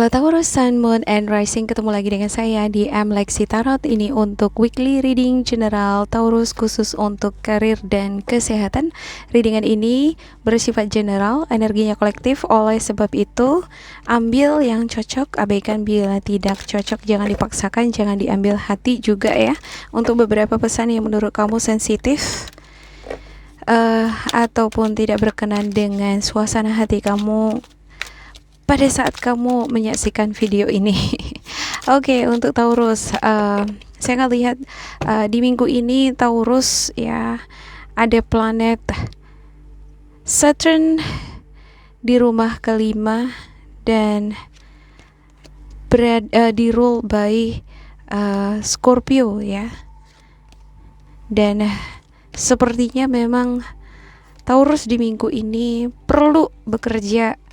Taurus Sun, Moon, and Rising, ketemu lagi dengan saya di Lexi Tarot. Ini untuk weekly reading general Taurus khusus untuk karir dan kesehatan. Readingan ini bersifat general, energinya kolektif. Oleh sebab itu, ambil yang cocok, abaikan bila tidak cocok. Jangan dipaksakan, jangan diambil hati juga ya. Untuk beberapa pesan yang menurut kamu sensitif ataupun tidak berkenan dengan suasana hati kamu pada saat kamu menyaksikan video ini. Oke, untuk Taurus, saya ngelihat di minggu ini Taurus ya, ada planet Saturn di rumah kelima dan di rule by Scorpio ya. Dan sepertinya memang Taurus di minggu ini perlu bekerja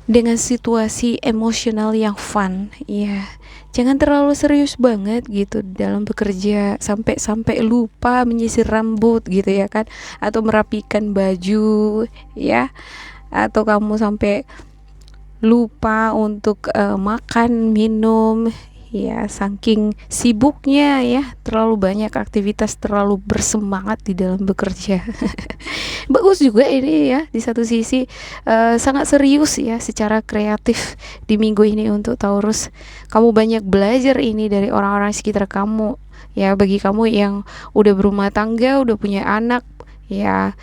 dengan situasi emosional yang fun, ya. Jangan terlalu serius banget gitu dalam bekerja sampai lupa menyisir rambut gitu ya kan, atau merapikan baju ya, atau kamu sampai lupa untuk makan, minum ya, saking sibuknya ya, terlalu banyak aktivitas, terlalu bersemangat di dalam bekerja. Bagus juga ini ya, di satu sisi sangat serius ya secara kreatif di minggu ini untuk Taurus. Kamu banyak belajar ini dari orang-orang sekitar kamu ya. Bagi kamu yang udah berumah tangga, udah punya anak ya,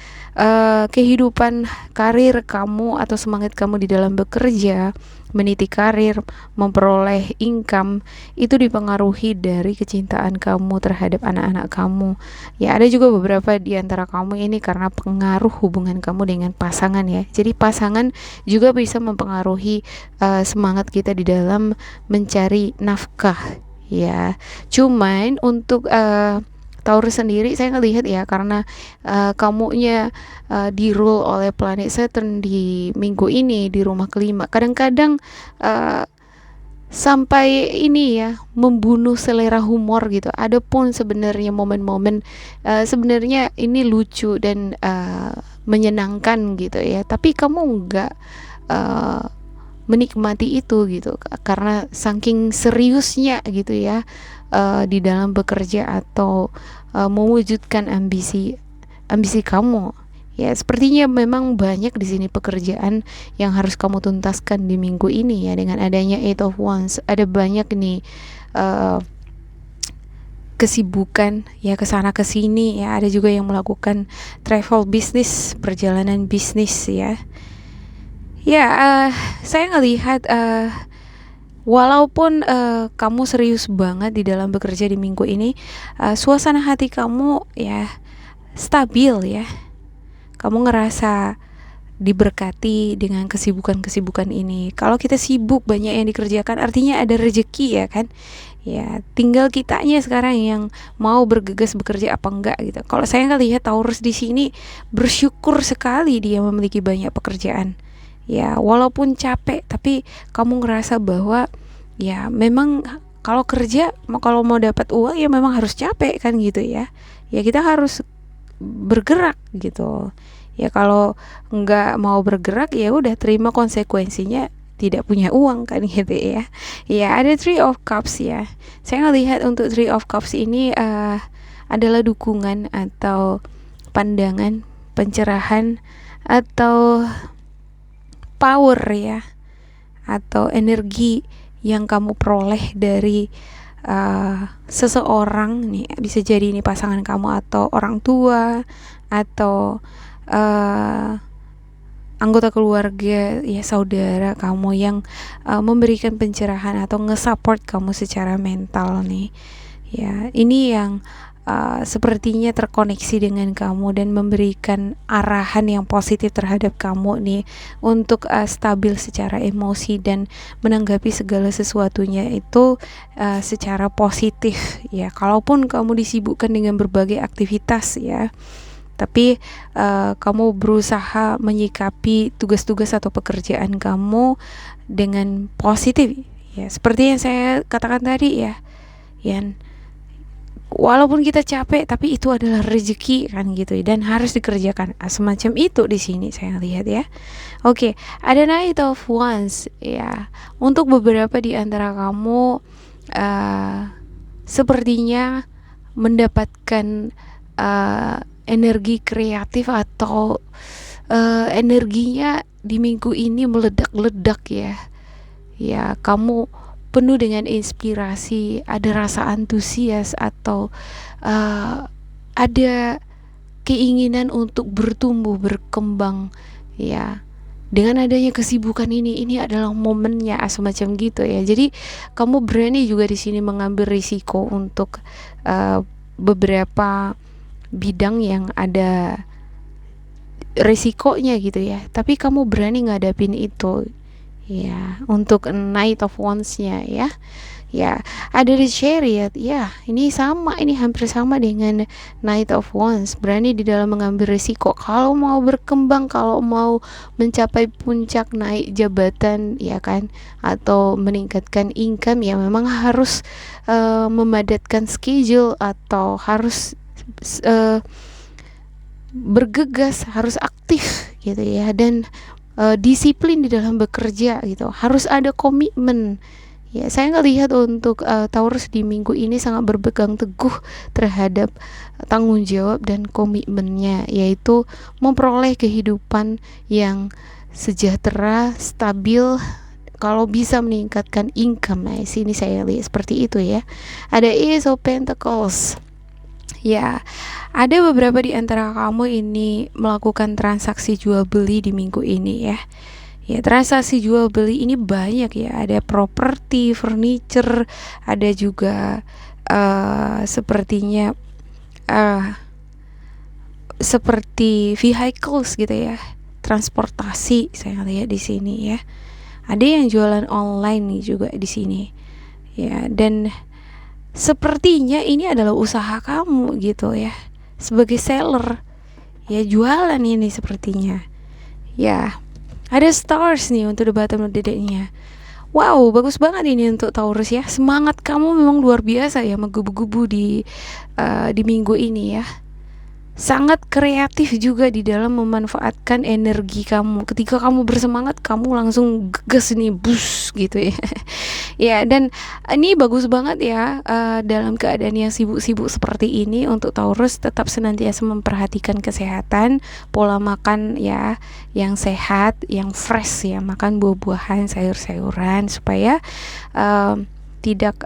kehidupan karir kamu atau semangat kamu di dalam bekerja, meniti karir, memperoleh income, itu dipengaruhi dari kecintaan kamu terhadap anak-anak kamu. Ya, ada juga beberapa di antara kamu ini karena pengaruh hubungan kamu dengan pasangan ya. Jadi pasangan juga bisa mempengaruhi semangat kita di dalam mencari nafkah ya. Cuman untuk Taurus sendiri, saya ngelihat ya, karena kamunya di rule oleh planet Saturn di minggu ini di rumah kelima, kadang-kadang sampai ini ya, membunuh selera humor gitu. Adapun sebenarnya momen-momen sebenarnya ini lucu dan menyenangkan gitu ya, tapi kamu nggak menikmati itu gitu karena saking seriusnya gitu ya, di dalam bekerja atau mewujudkan ambisi kamu ya. Sepertinya memang banyak di sini pekerjaan yang harus kamu tuntaskan di minggu ini ya, dengan adanya Eight of Wands. Ada banyak nih kesibukan ya, kesana kesini ya. Ada juga yang melakukan travel bisnis, perjalanan bisnis ya. Ya, saya ngelihat walaupun kamu serius banget di dalam bekerja di minggu ini, suasana hati kamu ya stabil ya. Kamu ngerasa diberkati dengan kesibukan-kesibukan ini. Kalau kita sibuk, banyak yang dikerjakan, artinya ada rezeki ya kan. Ya, tinggal kitanya sekarang yang mau bergegas bekerja apa enggak gitu. Kalau saya ngelihat Taurus di sini bersyukur sekali dia memiliki banyak pekerjaan. Ya, walaupun capek, tapi kamu ngerasa bahwa ya memang kalau kerja, kalau mau dapat uang ya memang harus capek kan gitu ya. Ya kita harus bergerak gitu. Ya kalau nggak mau bergerak ya udah terima konsekuensinya, tidak punya uang kan gitu ya. Ya, ada Three of Cups ya. Saya ngelihat untuk Three of Cups ini adalah dukungan atau pandangan, pencerahan atau power ya, atau energi yang kamu peroleh dari seseorang nih. Bisa jadi ini pasangan kamu atau orang tua atau anggota keluarga ya, saudara kamu yang memberikan pencerahan atau nge-support kamu secara mental nih ya. Ini yang sepertinya terkoneksi dengan kamu dan memberikan arahan yang positif terhadap kamu nih untuk stabil secara emosi dan menanggapi segala sesuatunya itu secara positif ya. Kalaupun kamu disibukkan dengan berbagai aktivitas ya, tapi kamu berusaha menyikapi tugas-tugas atau pekerjaan kamu dengan positif ya, seperti yang saya katakan tadi ya. Yang walaupun kita capek tapi itu adalah rezeki kan gitu dan harus dikerjakan. Semacam itu di sini saya lihat ya. Oke, ada Knight of Wands ya. Untuk beberapa di antara kamu sepertinya mendapatkan energi kreatif atau energinya di minggu ini meledak-ledak ya. Ya, kamu penuh dengan inspirasi, ada rasa antusias atau ada keinginan untuk bertumbuh, berkembang ya. Dengan adanya kesibukan ini adalah momennya semacam gitu ya. Jadi kamu berani juga di sini mengambil risiko untuk beberapa bidang yang ada risikonya gitu ya. Tapi kamu berani ngadapin itu ya. Untuk Knight of Wands-nya ya. Ya, ada di Chariot. Ya, ini sama, ini hampir sama dengan Knight of Wands. Berani di dalam mengambil risiko. Kalau mau berkembang, kalau mau mencapai puncak naik jabatan, ya kan, atau meningkatkan income, ya memang harus memadatkan schedule atau harus bergegas, harus aktif gitu ya, dan disiplin di dalam bekerja gitu. Harus ada komitmen. Ya, saya ngelihat untuk Taurus di minggu ini sangat berpegang teguh terhadap tanggung jawab dan komitmennya, yaitu memperoleh kehidupan yang sejahtera, stabil, kalau bisa meningkatkan income. Nah, sini saya lihat seperti itu ya. Ada Ace of Pentacles. Ya, ada beberapa di antara kamu ini melakukan transaksi jual beli di minggu ini ya. Ya, transaksi jual beli ini banyak ya. Ada properti, furniture, ada juga sepertinya seperti vehicles gitu ya. Transportasi saya lihat di sini ya. Ada yang jualan online nih juga di sini. Ya, dan sepertinya ini adalah usaha kamu gitu ya. Sebagai seller, ya jualan ini sepertinya. Ya, ada stars nih untuk the bottom of the deck-nya. Wow, bagus banget ini untuk Taurus ya. Semangat kamu memang luar biasa ya, menggebu-gebu di minggu ini ya. Sangat kreatif juga di dalam memanfaatkan energi kamu. Ketika kamu bersemangat, kamu langsung gegas nih, bus gitu ya. Ya, dan ini bagus banget ya, dalam keadaan yang sibuk-sibuk seperti ini untuk Taurus tetap senantiasa memperhatikan kesehatan, pola makan ya yang sehat, yang fresh ya, makan buah-buahan, sayur-sayuran supaya tidak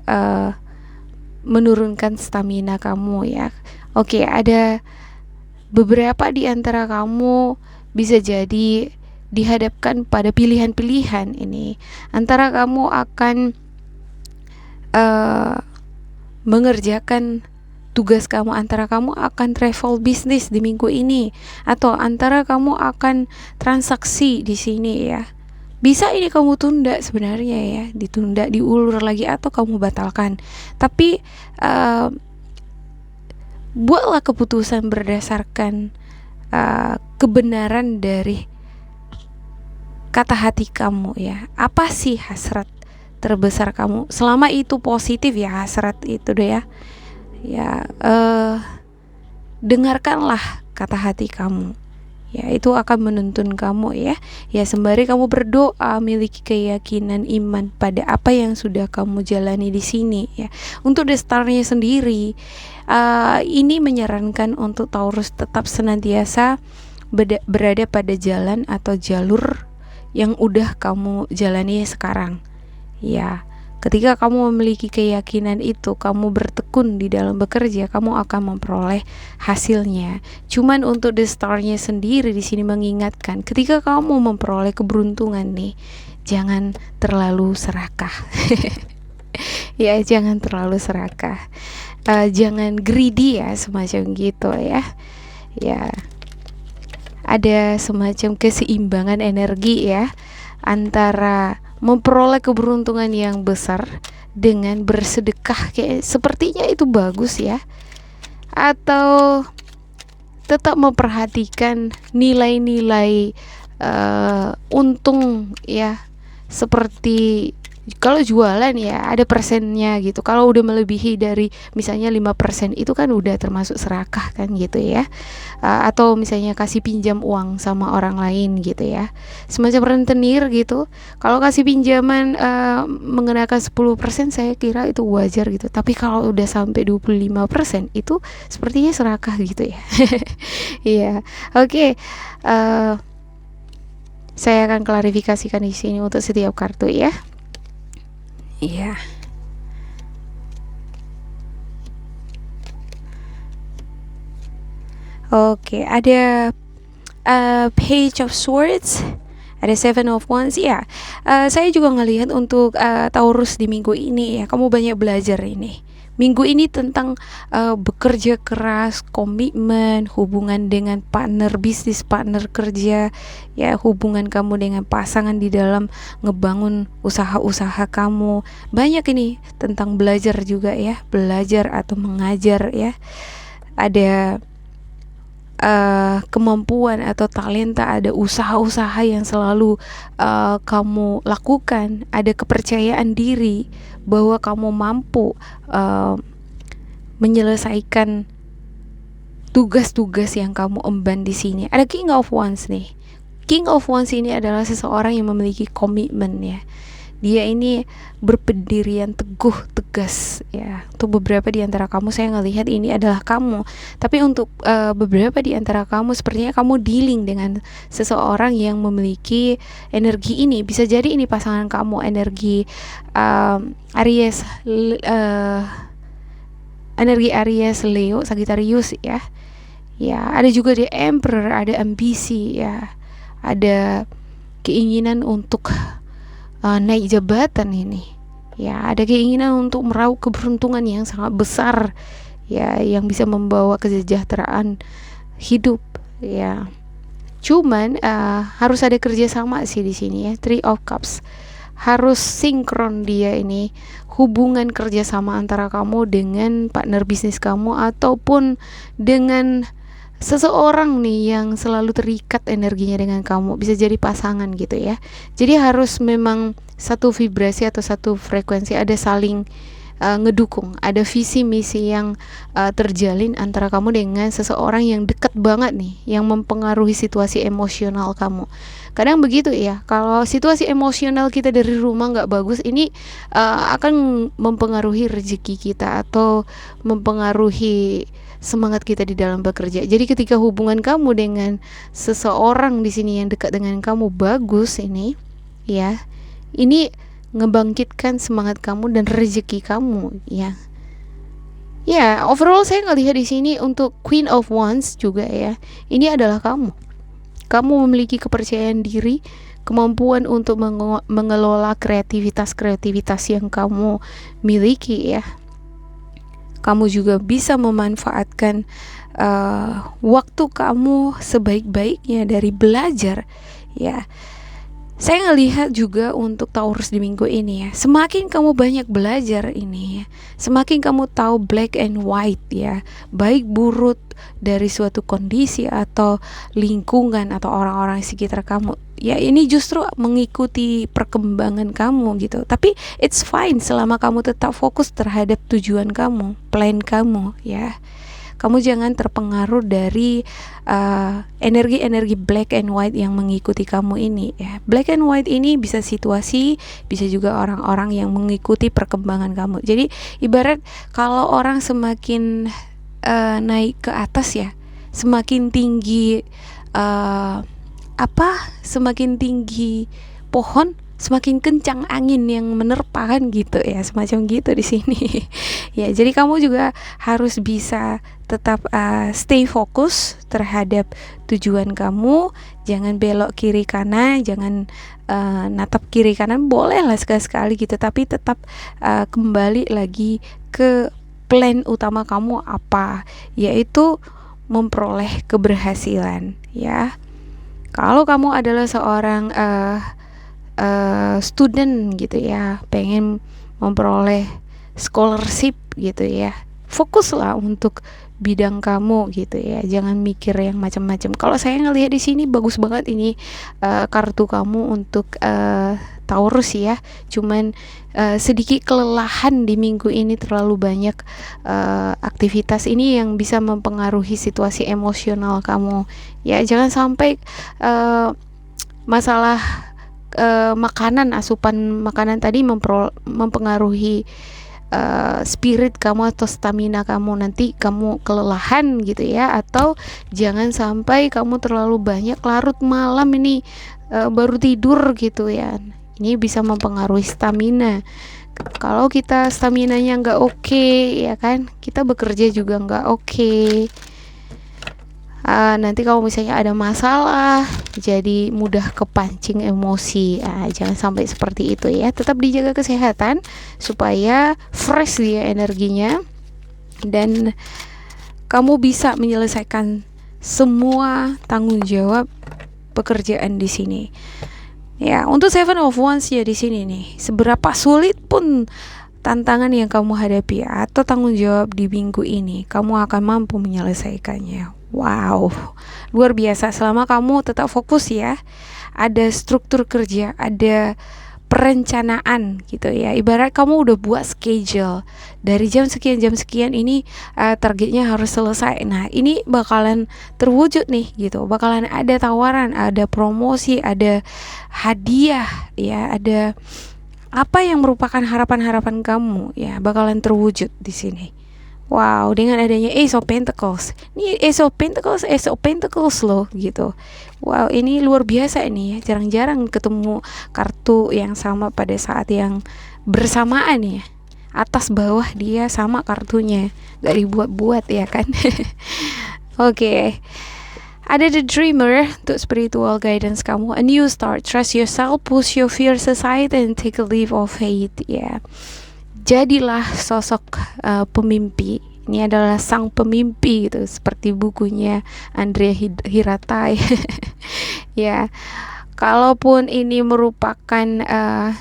menurunkan stamina kamu ya. Oke, ada beberapa di antara kamu bisa jadi dihadapkan pada pilihan-pilihan ini. Antara kamu akan mengerjakan tugas kamu, antara kamu akan travel bisnis di minggu ini, atau antara kamu akan transaksi di sini ya. Bisa ini kamu tunda sebenarnya ya, ditunda, diulur lagi, atau kamu batalkan. Tapi buatlah keputusan berdasarkan kebenaran dari kata hati kamu ya. Apa sih hasrat terbesar kamu? Selama itu positif ya hasrat itu deh ya. Ya, dengarkanlah kata hati kamu. Ya, itu akan menuntun kamu ya. Ya, sembari kamu berdoa, miliki keyakinan iman pada apa yang sudah kamu jalani di sini ya. Untuk the star-nya sendiri, ini menyarankan untuk Taurus tetap senantiasa berada pada jalan atau jalur yang udah kamu jalani sekarang. Ya, ketika kamu memiliki keyakinan itu, kamu bertekun di dalam bekerja, kamu akan memperoleh hasilnya. Cuman untuk the star-nya sendiri di sini mengingatkan, ketika kamu memperoleh keberuntungan nih, jangan terlalu serakah. Ya, jangan terlalu serakah. Jangan greedy ya, semacam gitu ya. Ya, ada semacam keseimbangan energi ya antara memperoleh keberuntungan yang besar dengan bersedekah, kayak sepertinya itu bagus ya, atau tetap memperhatikan nilai-nilai untung ya, seperti Kalau jualan ya ada persennya gitu. Kalau udah melebihi dari misalnya 5% itu kan udah termasuk serakah kan gitu ya. Atau misalnya kasih pinjam uang sama orang lain gitu ya. Semacam rentenir gitu. Kalau kasih pinjaman mengenakan 10% saya kira itu wajar gitu. Tapi kalau udah sampai 25% itu sepertinya serakah gitu ya. Iya. Oke. Saya akan klarifikasikan di sini untuk setiap kartu ya. Iya. Oke, ada Page of Swords, ada Seven of Wands ya. Saya juga ngelihat untuk Taurus di minggu ini ya, kamu banyak belajar ini. Minggu ini tentang bekerja keras, komitmen, hubungan dengan partner bisnis, partner kerja, ya hubungan kamu dengan pasangan di dalam ngebangun usaha-usaha kamu. Banyak ini tentang belajar juga ya, belajar atau mengajar ya. Ada kemampuan atau talenta, ada usaha-usaha yang selalu kamu lakukan, ada kepercayaan diri bahwa kamu mampu menyelesaikan tugas-tugas yang kamu emban di sini. Ada King of Wands nih. King of Wands ini adalah seseorang yang memiliki komitmen ya. Dia ini berpendirian teguh, tegas ya. Untuk beberapa di antara kamu saya ngelihat ini adalah kamu. Tapi untuk beberapa di antara kamu sepertinya kamu dealing dengan seseorang yang memiliki energi ini. Bisa jadi ini pasangan kamu, energi Aries, energi Aries, Leo, Sagittarius ya. Ya, ada juga di Emperor, ada ambisi ya. Ada keinginan untuk naik jabatan ini ya, ada keinginan untuk meraup keberuntungan yang sangat besar ya, yang bisa membawa kesejahteraan hidup ya. Cuman harus ada kerjasama sih di sini ya. Three of Cups harus sinkron dia ini, hubungan kerjasama antara kamu dengan partner bisnis kamu ataupun dengan seseorang nih yang selalu terikat energinya dengan kamu, bisa jadi pasangan gitu ya. Jadi harus memang satu vibrasi atau satu frekuensi, ada saling ngedukung, ada visi misi yang terjalin antara kamu dengan seseorang yang dekat banget nih, yang mempengaruhi situasi emosional kamu. Kadang begitu ya, kalau situasi emosional kita dari rumah nggak bagus, ini akan mempengaruhi rezeki kita atau mempengaruhi semangat kita di dalam bekerja. Jadi ketika hubungan kamu dengan seseorang di sini yang dekat dengan kamu bagus ini, ya, ini ngebangkitkan semangat kamu dan rezeki kamu, ya. Ya, overall saya ngelihat di sini untuk Queen of Wands juga ya. Ini adalah kamu. Kamu memiliki kepercayaan diri, kemampuan untuk mengelola kreativitas yang kamu miliki ya. Kamu juga bisa memanfaatkan waktu kamu sebaik-baiknya dari belajar ya. Saya ngelihat juga untuk Taurus di minggu ini ya, semakin kamu banyak belajar ini ya, semakin kamu tahu black and white ya, baik buruk dari suatu kondisi atau lingkungan atau orang-orang di sekitar kamu ya. Ini justru mengikuti perkembangan kamu gitu. Tapi it's fine selama kamu tetap fokus terhadap tujuan kamu, plan kamu ya. Kamu jangan terpengaruh dari energi-energi black and white yang mengikuti kamu ini ya. Black and white ini bisa situasi, bisa juga orang-orang yang mengikuti perkembangan kamu. Jadi ibarat kalau orang semakin naik ke atas ya, semakin tinggi semakin tinggi pohon, semakin kencang angin yang menerpa kan gitu ya, semacam gitu di sini. Ya, jadi kamu juga harus bisa tetap stay fokus terhadap tujuan kamu, jangan belok kiri kanan, jangan natap kiri kanan, boleh lah sekali-sekali gitu, tapi tetap kembali lagi ke plan utama kamu apa, yaitu memperoleh keberhasilan ya. Kalau kamu adalah seorang student gitu ya, pengen memperoleh scholarship gitu ya, fokuslah untuk bidang kamu gitu ya, jangan mikir yang macam-macam. Kalau saya ngelihat di sini bagus banget ini kartu kamu untuk Taurus ya. Cuman sedikit kelelahan di minggu ini, terlalu banyak aktivitas ini yang bisa mempengaruhi situasi emosional kamu. Ya, jangan sampai masalah makanan, asupan makanan tadi mempengaruhi spirit kamu atau stamina kamu, nanti kamu kelelahan gitu ya. Atau jangan sampai kamu terlalu banyak larut malam ini baru tidur gitu ya, ini bisa mempengaruhi stamina. Kalau kita staminanya nggak oke, ya kan, kita bekerja juga nggak oke. Nanti kalau misalnya ada masalah, jadi mudah kepancing emosi. Jangan sampai seperti itu ya. Tetap dijaga kesehatan supaya fresh dia energinya, dan kamu bisa menyelesaikan semua tanggung jawab pekerjaan di sini. Ya, untuk Seven of Wands ya di sini nih, seberapa sulit pun tantangan yang kamu hadapi atau tanggung jawab di minggu ini, kamu akan mampu menyelesaikannya. Wow, luar biasa selama kamu tetap fokus ya. Ada struktur kerja, ada perencanaan gitu ya. Ibarat kamu udah buat schedule dari jam sekian ini targetnya harus selesai. Nah, ini bakalan terwujud nih gitu. Bakalan ada tawaran, ada promosi, ada hadiah ya, ada apa yang merupakan harapan-harapan kamu ya bakalan terwujud di sini. Wow, dengan adanya Ace of Pentacles. Ini Ace of Pentacles loh gitu. Wow, ini luar biasa ini ya. Jarang-jarang ketemu kartu yang sama pada saat yang bersamaan ya. Atas bawah dia sama kartunya. Gak dibuat-buat ya kan. Oke. Ada The Dreamer untuk spiritual guidance kamu. A new start, trust yourself, push your fears aside, and take a leap of faith ya. Jadilah sosok pemimpi. Ini adalah sang pemimpi gitu, seperti bukunya Andrea Hiratai. Ya, kalaupun ini merupakan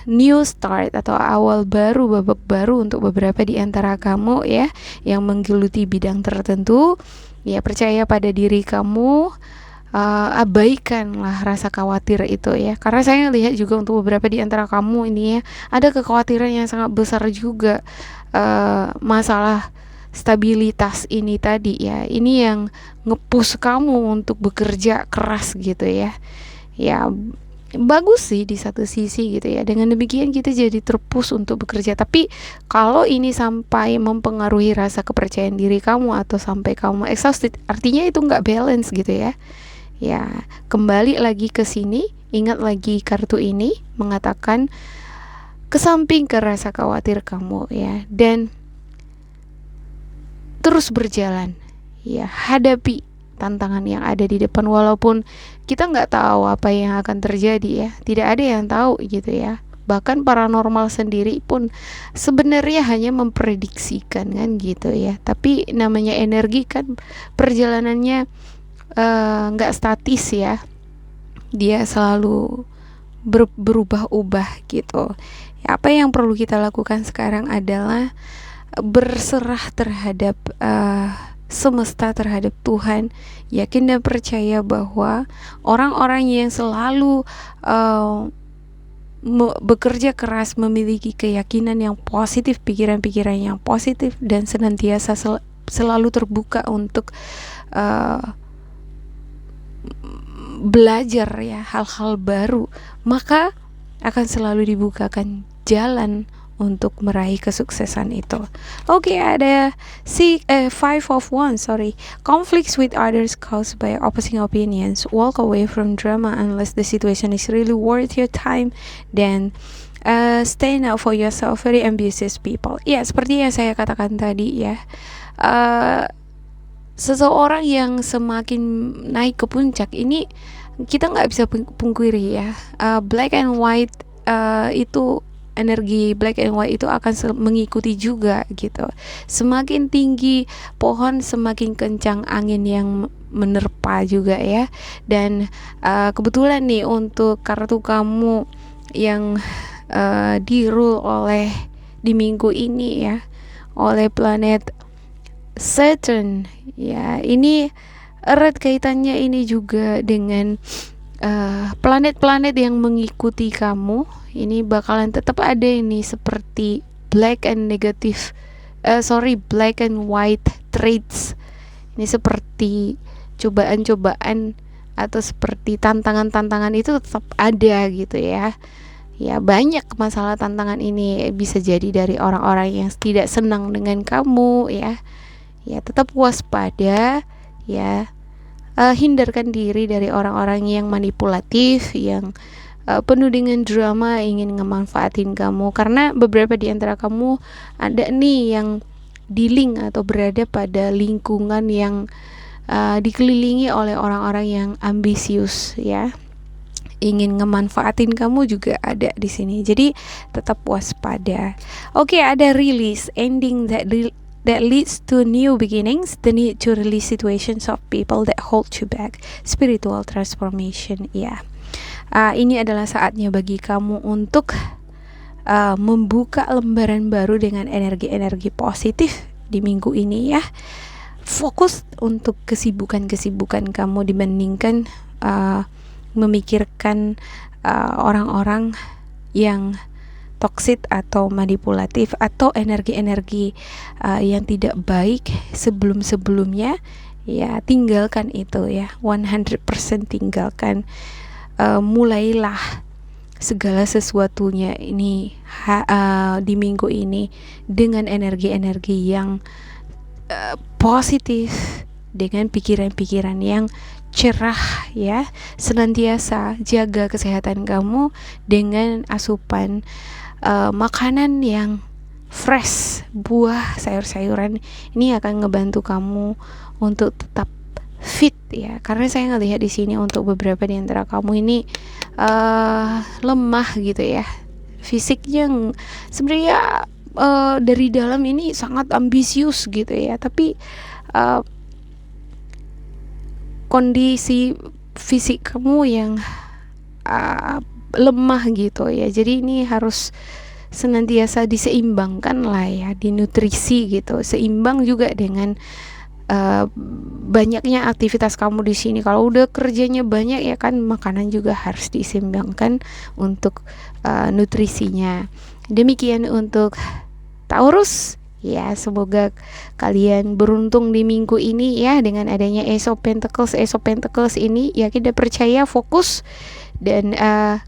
new start atau awal baru, babak baru untuk beberapa di antara kamu ya, yang menggeluti bidang tertentu, ya percaya pada diri kamu. Abaikanlah rasa khawatir itu ya, karena saya lihat juga untuk beberapa di antara kamu ini ya, ada kekhawatiran yang sangat besar juga, masalah stabilitas ini tadi ya, ini yang nge-push kamu untuk bekerja keras gitu ya. Ya bagus sih di satu sisi gitu ya, dengan demikian kita jadi terpush untuk bekerja. Tapi kalau ini sampai mempengaruhi rasa kepercayaan diri kamu atau sampai kamu exhausted, artinya itu nggak balance gitu ya. Ya, kembali lagi ke sini, ingat lagi kartu ini mengatakan kesamping ke rasa khawatir kamu ya, dan terus berjalan ya, hadapi tantangan yang ada di depan, walaupun kita nggak tahu apa yang akan terjadi ya, tidak ada yang tahu gitu ya. Bahkan paranormal sendiri pun sebenarnya hanya memprediksikan kan gitu ya. Tapi namanya energi kan perjalanannya nggak statis ya, dia selalu berubah-ubah gitu ya. Apa yang perlu kita lakukan sekarang adalah berserah terhadap semesta, terhadap Tuhan, yakin dan percaya bahwa orang-orang yang selalu bekerja keras, memiliki keyakinan yang positif, pikiran-pikiran yang positif, dan senantiasa selalu terbuka untuk belajar ya hal-hal baru, maka akan selalu dibukakan jalan untuk meraih kesuksesan itu. Oke, ada Five of Wands, conflicts with others caused by opposing opinions. Walk away from drama unless the situation is really worth your time. Then stand up for yourself. Very ambitious people. Ya, seperti yang saya katakan tadi ya. Seseorang yang semakin naik ke puncak ini, kita nggak bisa pungkiri ya, black and white itu, energi black and white itu akan mengikuti juga gitu. Semakin tinggi pohon, semakin kencang angin yang menerpa juga ya. Dan kebetulan nih untuk kartu kamu yang di-rule oleh di minggu ini ya oleh planet Saturn ya, ini erat kaitannya ini juga dengan planet-planet yang mengikuti kamu ini bakalan tetap ada ini seperti black and white traits. Ini seperti cobaan-cobaan atau seperti tantangan-tantangan itu tetap ada gitu ya. Ya, banyak masalah tantangan ini bisa jadi dari orang-orang yang tidak senang dengan kamu ya. Ya, tetap waspada ya. Hindarkan diri dari orang-orang yang manipulatif, yang penuh dengan drama, ingin ngemanfaatin kamu, karena beberapa di antara kamu ada nih yang dealing atau berada pada lingkungan yang dikelilingi oleh orang-orang yang ambisius ya, ingin ngemanfaatin kamu juga ada di sini. Jadi tetap waspada. Oke, ada release ending that leads to new beginnings, the need to release situations of people that hold you back, spiritual transformation. Ya, ini adalah saatnya bagi kamu untuk membuka lembaran baru dengan energi-energi positif di minggu ini ya. Fokus untuk kesibukan-kesibukan kamu dibandingkan memikirkan orang-orang yang toksik atau manipulatif atau energi-energi yang tidak baik sebelum-sebelumnya ya. Tinggalkan itu ya, 100% tinggalkan. Mulailah segala sesuatunya ini di minggu ini dengan energi-energi yang positif, dengan pikiran-pikiran yang cerah ya. Senantiasa jaga kesehatan kamu dengan asupan makanan yang fresh, buah, sayur-sayuran. Ini akan ngebantu kamu untuk tetap fit ya, karena saya ngelihat di sini untuk beberapa di antara kamu ini lemah gitu ya, fisiknya sebenarnya dari dalam ini sangat ambisius gitu ya, tapi kondisi fisik kamu yang lemah gitu ya. Jadi ini harus senantiasa diseimbangkan lah ya, di nutrisi gitu, seimbang juga dengan banyaknya aktivitas kamu di sini. Kalau udah kerjanya banyak ya kan, makanan juga harus diseimbangkan untuk nutrisinya. Demikian untuk Taurus ya, semoga kalian beruntung di minggu ini ya, dengan adanya Ace of Pentacles ini ya. Kita percaya, fokus dan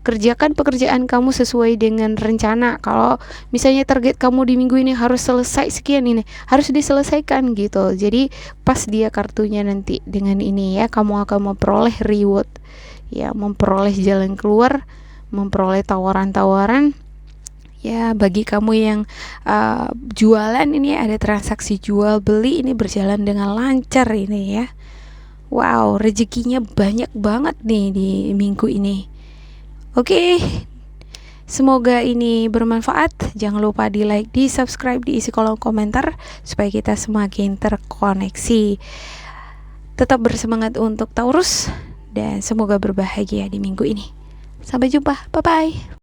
kerjakan pekerjaan kamu sesuai dengan rencana. Kalau misalnya target kamu di minggu ini harus selesai sekian, ini harus diselesaikan gitu. Jadi pas dia kartunya nanti dengan ini ya, kamu akan memperoleh reward ya, memperoleh jalan keluar, memperoleh tawaran-tawaran ya. Bagi kamu yang jualan ini, ada transaksi jual beli ini berjalan dengan lancar ini ya. Wow, rezekinya banyak banget nih di minggu ini. Oke, semoga ini bermanfaat. Jangan lupa di like, di subscribe, diisi kolom komentar supaya kita semakin terkoneksi. Tetap bersemangat untuk Taurus dan semoga berbahagia di minggu ini. Sampai jumpa, bye-bye.